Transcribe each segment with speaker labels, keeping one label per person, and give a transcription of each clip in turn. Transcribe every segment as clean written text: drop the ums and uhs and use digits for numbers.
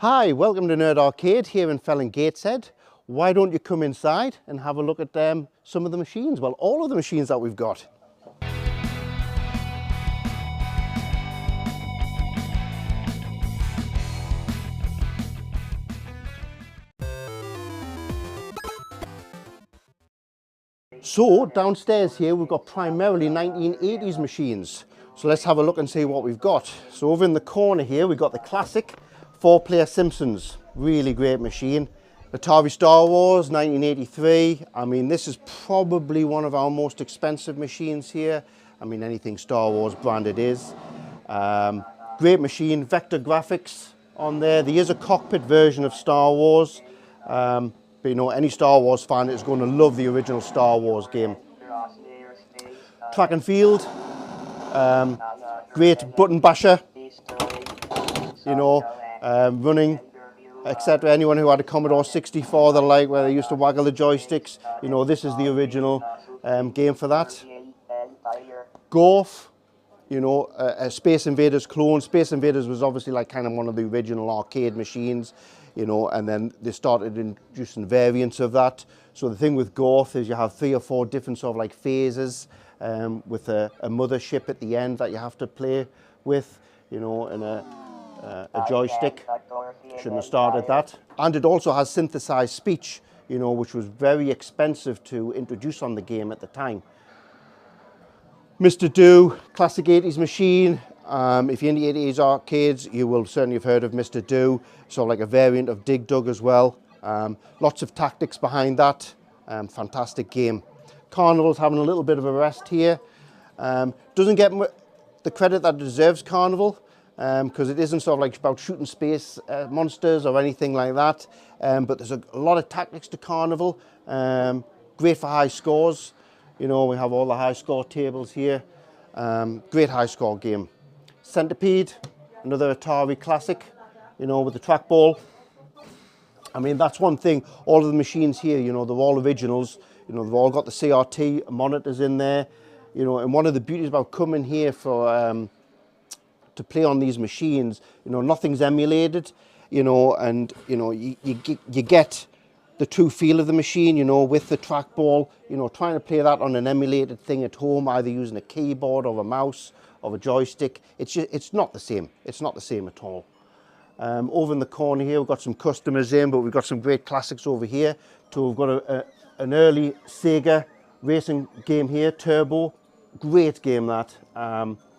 Speaker 1: Hi, welcome to Nerd Arcade here in Felling Gateshead. Why don't you come inside and have a look at some of the machines, well, all of the machines that we've got. So downstairs here we've got primarily 1980s machines. So let's have a look and see what we've got. So over in the corner here we've got the classic 4-player Simpsons. Really great machine. Atari Star Wars 1983. I mean, this is probably one of our most expensive machines here. I mean, anything Star Wars branded is. Great machine, vector graphics on there. There is a cockpit version of Star Wars. But you know, any Star Wars fan is going to love the original Star Wars game. Track and field. Great button basher. You know, running, etc. Anyone who had a Commodore 64, the like, where they used to waggle the joysticks, you know, this is the original game for that. Golf, you know, a Space Invaders clone. Space Invaders was obviously like kind of one of the original arcade machines, you know, and then they started introducing variants of that. So the thing with Golf is you have 3 or 4 different sort of like phases with a mothership at the end that you have to play with, you know, and a joystick. Shouldn't have started that. And it also has synthesized speech, you know, which was very expensive to introduce on the game at the time. Mr. Do, classic 80s machine. If you're in the 80s arcades, you will certainly have heard of Mr. Do. So like a variant of Dig Dug as well. Lots of tactics behind that. Fantastic game. Carnival's having a little bit of a rest here. Doesn't get the credit that it deserves, Carnival, because it isn't sort of like about shooting space monsters or anything like that. But there's a lot of tactics to Carnival. Great for high scores. You know, we have all the high score tables here. Great high score game. Centipede, another Atari classic, you know, with the trackball. I mean, that's one thing. All of the machines here, you know, they're all originals. You know, they've all got the CRT monitors in there. You know, and one of the beauties about coming here for to play on these machines, you know, nothing's emulated, you know, and, you know, you get the true feel of the machine, you know, with the trackball, you know, trying to play that on an emulated thing at home, either using a keyboard or a mouse or a joystick, it's not the same. It's not the same at all. Over in the corner here, we've got some customers in, but we've got some great classics over here. So we've got an early Sega racing game here, Turbo. Great game that.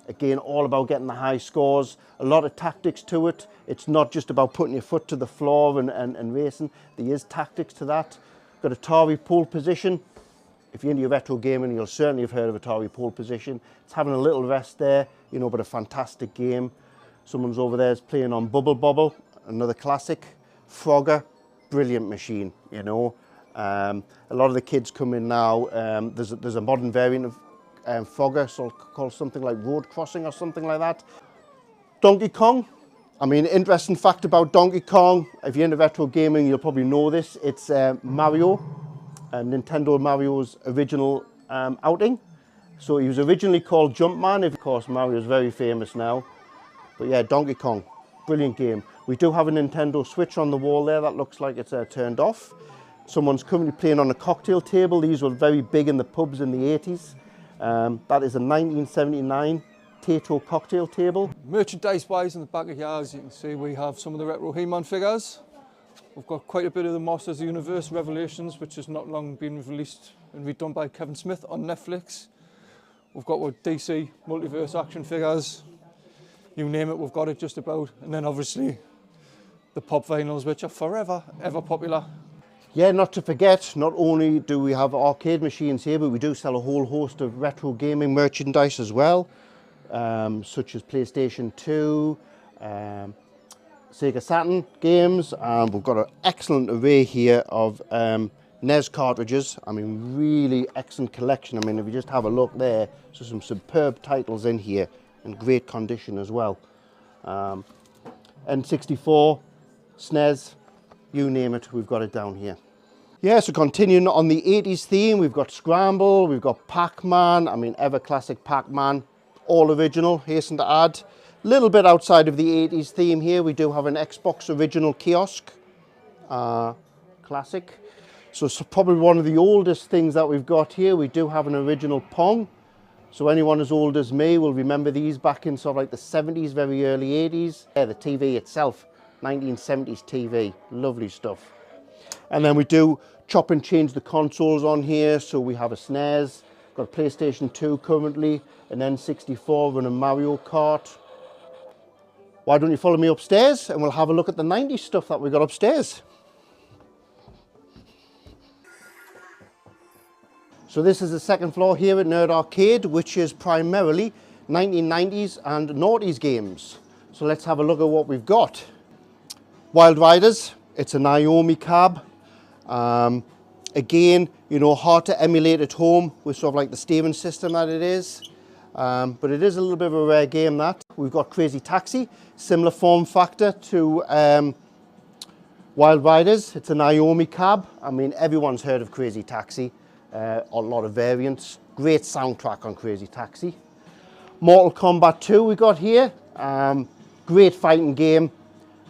Speaker 1: Again, all about getting the high scores, a lot of tactics to it. It's not just about putting your foot to the floor and racing. There is tactics to that. Got Atari Pole Position. If you're into your retro gaming, you'll certainly have heard of Atari Pole Position. It's having a little rest there, you know, but a fantastic game. Someone's over there is playing on Bubble Bobble, another classic. Frogger, brilliant machine, you know. A lot of the kids come in now. There's a modern variant of Frogger, so called something like Road Crossing or something like that. Donkey Kong. I mean, interesting fact about Donkey Kong, if you're into retro gaming, you'll probably know this. It's Mario, Nintendo Mario's original outing. So he was originally called Jumpman. Of course, Mario is very famous now. But yeah, Donkey Kong, brilliant game. We do have a Nintendo Switch on the wall there that looks like it's turned off. Someone's currently playing on a cocktail table. These were very big in the pubs in the 80s. That is a 1979 Tato cocktail table.
Speaker 2: Merchandise wise in the back of here, as you can see, we have some of the retro He-Man figures. We've got quite a bit of the Masters of the Universe Revelations, which has not long been released and redone by Kevin Smith on Netflix. We've got what DC Multiverse action figures. You name it, we've got it just about. And then obviously the pop vinyls, which are forever, ever popular.
Speaker 1: Yeah, not to forget, not only do we have arcade machines here, but we do sell a whole host of retro gaming merchandise as well, such as PlayStation 2, Sega Saturn games, and we've got an excellent array here of NES cartridges. I mean, really excellent collection. I mean, if you just have a look there, so some superb titles in here, in great condition as well. N64, SNES, you name it, we've got it down here. Yeah, so continuing on the 80s theme, we've got Scramble, we've got Pac-Man, I mean, ever classic Pac-Man, all original, hasten to add. Little bit outside of the 80s theme here, we do have an Xbox original kiosk, classic. So it's probably one of the oldest things that we've got here. We do have an original Pong. So anyone as old as me will remember these back in sort of like the 70s, very early 80s. Yeah, the TV itself, 1970s TV, lovely stuff. And then we do chop and change the consoles on here. So we have a SNES, got a PlayStation 2 currently, an N64 running Mario Kart. Why don't you follow me upstairs and we'll have a look at the 90s stuff that we got upstairs. So this is the second floor here at Nerd Arcade, which is primarily 1990s and noughties games. So let's have a look at what we've got. Wild Riders, it's a Naomi cab. Again, you know, hard to emulate at home with sort of like the steering system that it is. But it is a little bit of a rare game that. We've got Crazy Taxi, similar form factor to Wild Riders. It's a Naomi cab. I mean, everyone's heard of Crazy Taxi. A lot of variants. Great soundtrack on Crazy Taxi. Mortal Kombat 2 we got here. Great fighting game.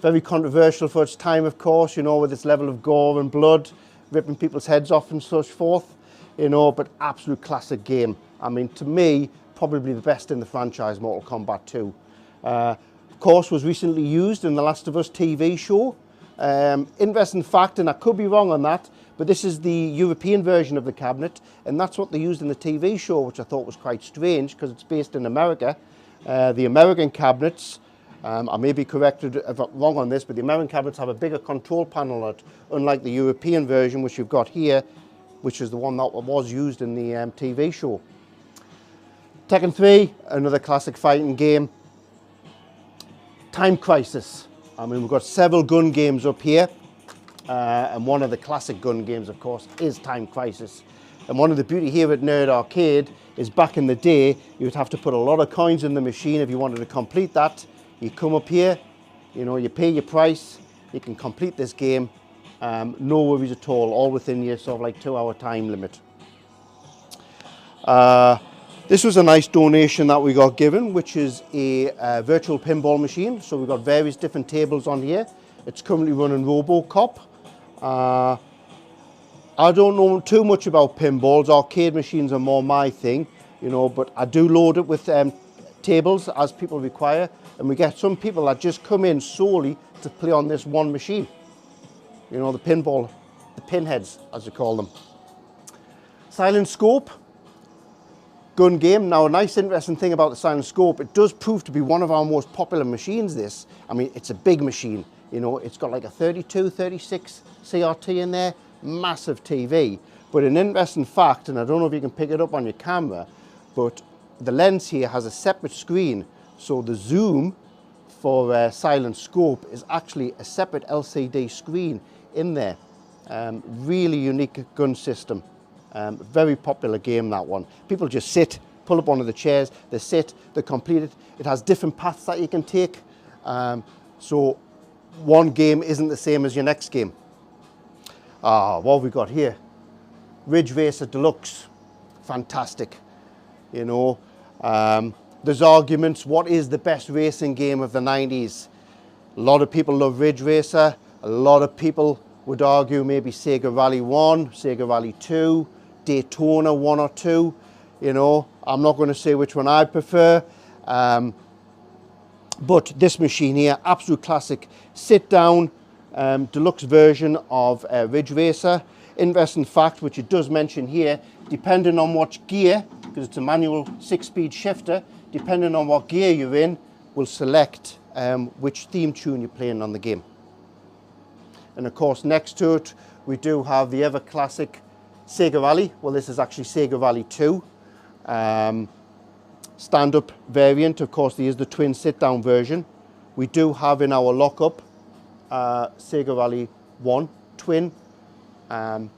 Speaker 1: Very controversial for its time, of course, you know, with its level of gore and blood, ripping people's heads off and so forth, you know, but absolute classic game. I mean, to me, probably the best in the franchise, Mortal Kombat 2. Of course, was recently used in the Last of Us TV show. Interesting fact, and I could be wrong on that, but this is the European version of the cabinet, and that's what they used in the TV show, which I thought was quite strange because it's based in America. The American cabinets, I may be corrected if I'm wrong on this, but the American cabinets have a bigger control panel on it, unlike the European version, which you've got here, which is the one that was used in the TV show. Tekken 3, another classic fighting game. Time Crisis. I mean, we've got several gun games up here, and one of the classic gun games, of course, is Time Crisis. And one of the beauty here at Nerd Arcade is back in the day, you would have to put a lot of coins in the machine if you wanted to complete that. You come up here, you know, you pay your price, you can complete this game, no worries at all within your sort of like 2-hour time limit. This was a nice donation that we got given, which is a virtual pinball machine. So we've got various different tables on here. It's currently running RoboCop. I don't know too much about pinballs. Arcade machines are more my thing, you know, but I do load it with tables as people require. And we get some people that just come in solely to play on this one machine. You know, the pinball, the pinheads, as you call them. Silent Scope. Gun game. Now, a nice interesting thing about the Silent Scope, it does prove to be one of our most popular machines, this. I mean, it's a big machine, you know, it's got like a 32, 36 CRT in there, massive TV. But an interesting fact, and I don't know if you can pick it up on your camera, but the lens here has a separate screen. So the zoom for Silent Scope is actually a separate LCD screen in there. Really unique gun system. Very popular game, that one. People just sit, pull up one of the chairs, they sit, they complete it. It has different paths that you can take. So one game isn't the same as your next game. What have we got here? Ridge Racer Deluxe. Fantastic. You know, there's arguments, what is the best racing game of the 90s? A lot of people love Ridge Racer. A lot of people would argue maybe Sega Rally 1, Sega Rally 2, Daytona 1 or 2. You know, I'm not going to say which one I prefer. But this machine here, absolute classic. Sit down, deluxe version of Ridge Racer. Interesting fact, which it does mention here, depending on what gear, because it's a manual 6-speed shifter, depending on what gear you're in, will select which theme tune you're playing on the game. And of course, next to it, we do have the ever classic Sega Rally. Well, this is actually Sega Rally 2. Stand-up variant, of course, there is the twin sit-down version. We do have in our lockup Sega Rally 1 twin,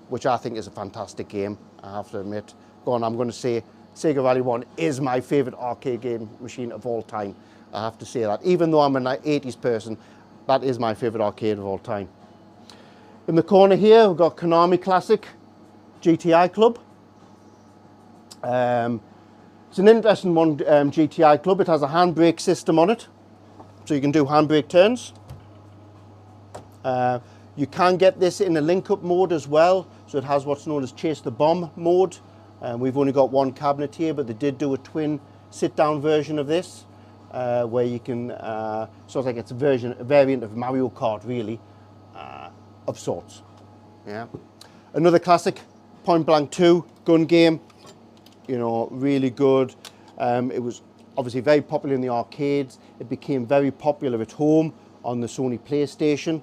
Speaker 1: which I think is a fantastic game, I have to admit. Go on, I'm going to say Sega Rally 1 is my favourite arcade game machine of all time. I have to say that. Even though I'm an 80s person, that is my favourite arcade of all time. In the corner here, we've got Konami Classic GTI Club. It's an interesting one, GTI Club. It has a handbrake system on it. so you can do handbrake turns. You can get this in a link-up mode as well, so it has what's known as chase the bomb mode. We've only got one cabinet here, but they did do a twin sit-down version of this, where you can, sort of like it's a variant of Mario Kart, really, of sorts. Yeah. Another classic, Point Blank 2 gun game, you know, really good. It was obviously very popular in the arcades. It became very popular at home on the Sony PlayStation.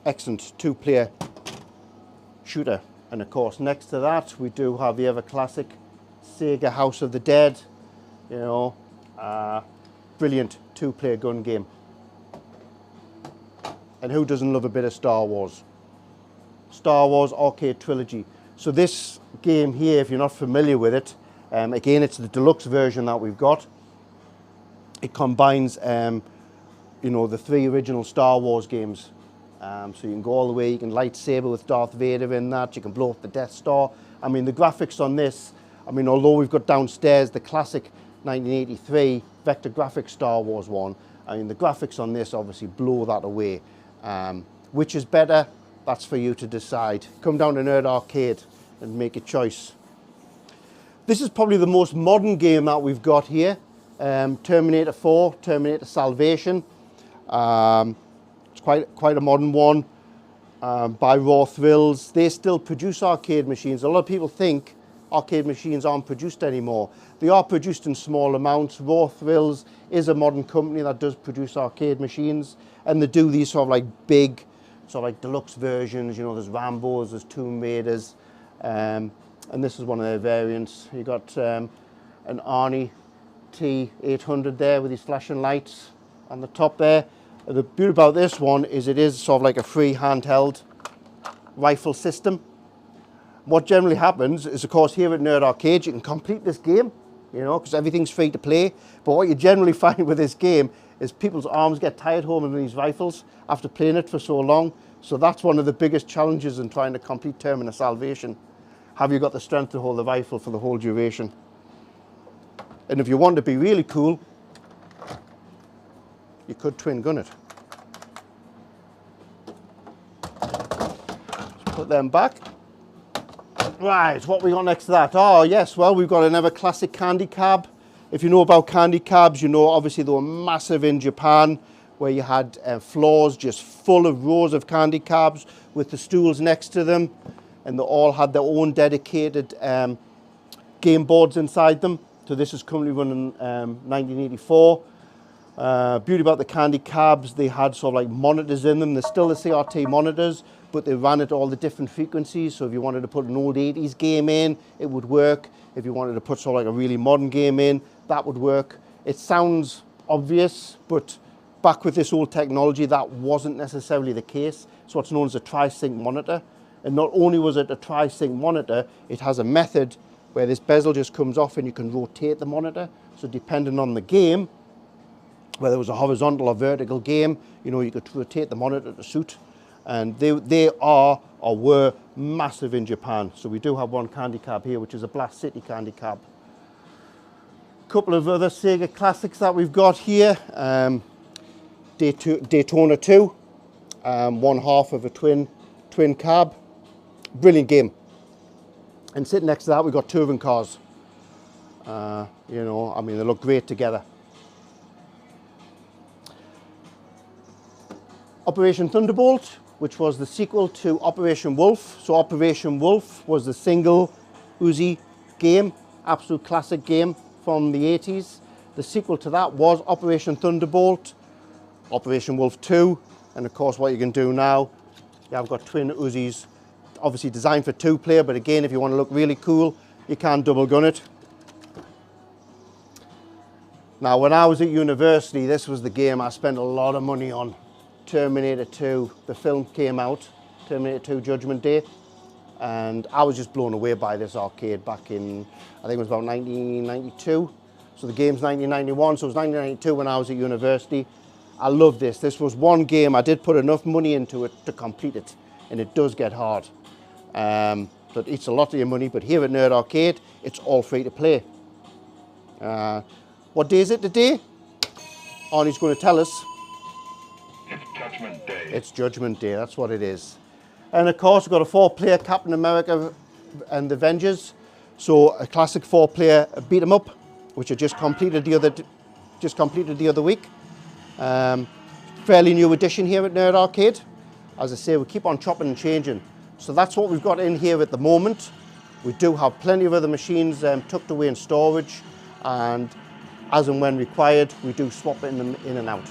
Speaker 1: Excellent two-player shooter. And of course, next to that, we do have the ever classic Sega House of the Dead. You know, brilliant two-player gun game. And who doesn't love a bit of Star Wars? Star Wars Arcade Trilogy. So this game here, if you're not familiar with it, again, it's the deluxe version that we've got. It combines, you know, the 3 original Star Wars games. So you can go all the way, you can lightsaber with Darth Vader in that, you can blow up the Death Star. I mean, the graphics on this, I mean, although we've got downstairs the classic 1983 Vector Graphics Star Wars one, I mean, the graphics on this obviously blow that away. Which is better? That's for you to decide. Come down to Nerd Arcade and make a choice. This is probably the most modern game that we've got here. Terminator 4, Terminator Salvation. It's quite a modern one, by Raw Thrills. They still produce arcade machines. A lot of people think arcade machines aren't produced anymore. They are produced in small amounts. Raw Thrills is a modern company that does produce arcade machines, and they do these sort of like big, sort of like deluxe versions. You know, there's Rambos, there's Tomb Raiders, and this is one of their variants. You got an Arnie T800 there with these flashing lights on the top there. The beauty about this one is it is sort of like a free handheld rifle system. What generally happens is, of course, here at Nerd Arcade, you can complete this game, you know, because everything's free to play. But what you generally find with this game is people's arms get tired holding these rifles after playing it for so long. So that's one of the biggest challenges in trying to complete Terminator Salvation. Have you got the strength to hold the rifle for the whole duration? And if you want to be really cool, you could twin gun it. Let's put them back. Right, what we got next to that? Oh yes, well, we've got another classic candy cab. If you know about candy cabs, you know obviously they were massive in Japan, where you had floors just full of rows of candy cabs with the stools next to them, and they all had their own dedicated game boards inside them. So this is currently running 1984. Beauty about the candy cabs, they had sort of like monitors in them. They're still the CRT monitors, but they ran at all the different frequencies. So if you wanted to put an old 80s game in, it would work. If you wanted to put sort of like a really modern game in, that would work. It sounds obvious, but back with this old technology, that wasn't necessarily the case. It's what's known as a tri-sync monitor. And not only was it a tri-sync monitor, it has a method where this bezel just comes off and you can rotate the monitor. So depending on the game, whether it was a horizontal or vertical game, you know, you could rotate the monitor to suit. And they are or were massive in Japan. So we do have one candy cab here, which is a Blast City candy cab. A couple of other Sega classics that we've got here. Daytona 2, one half of a twin cab. Brilliant game. And sitting next to that, we've got touring cars. You know, I mean, they look great together. Operation Thunderbolt, which was the sequel to Operation Wolf. So Operation Wolf was the single Uzi game, absolute classic game from the 80s. The sequel to that was Operation Thunderbolt, Operation Wolf 2, and of course what you can do now, you have got twin Uzis, obviously designed for 2-player, but again, if you want to look really cool, you can double gun it. Now, when I was at university, this was the game I spent a lot of money on. Terminator 2, the film came out, Terminator 2 Judgment Day, and I was just blown away by this arcade back in, I think it was about 1992. So the game's 1991, so it was 1992 when I was at university. I loved this. This was one game, I did put enough money into it to complete it, and it does get hard. So it eats a lot of your money, but here at Nerd Arcade, it's all free to play. What day is it today? Arnie's going to tell us.
Speaker 3: It's Judgment Day.
Speaker 1: It's Judgment Day, that's what it is. And of course, we've got a 4-player Captain America and the Avengers. So a classic 4-player beat 'em up, which I just completed the other week. Fairly new addition here at Nerd Arcade. As I say, we keep on chopping and changing. So that's what we've got in here at the moment. We do have plenty of other machines tucked away in storage, and as and when required, we do swap in them in and out.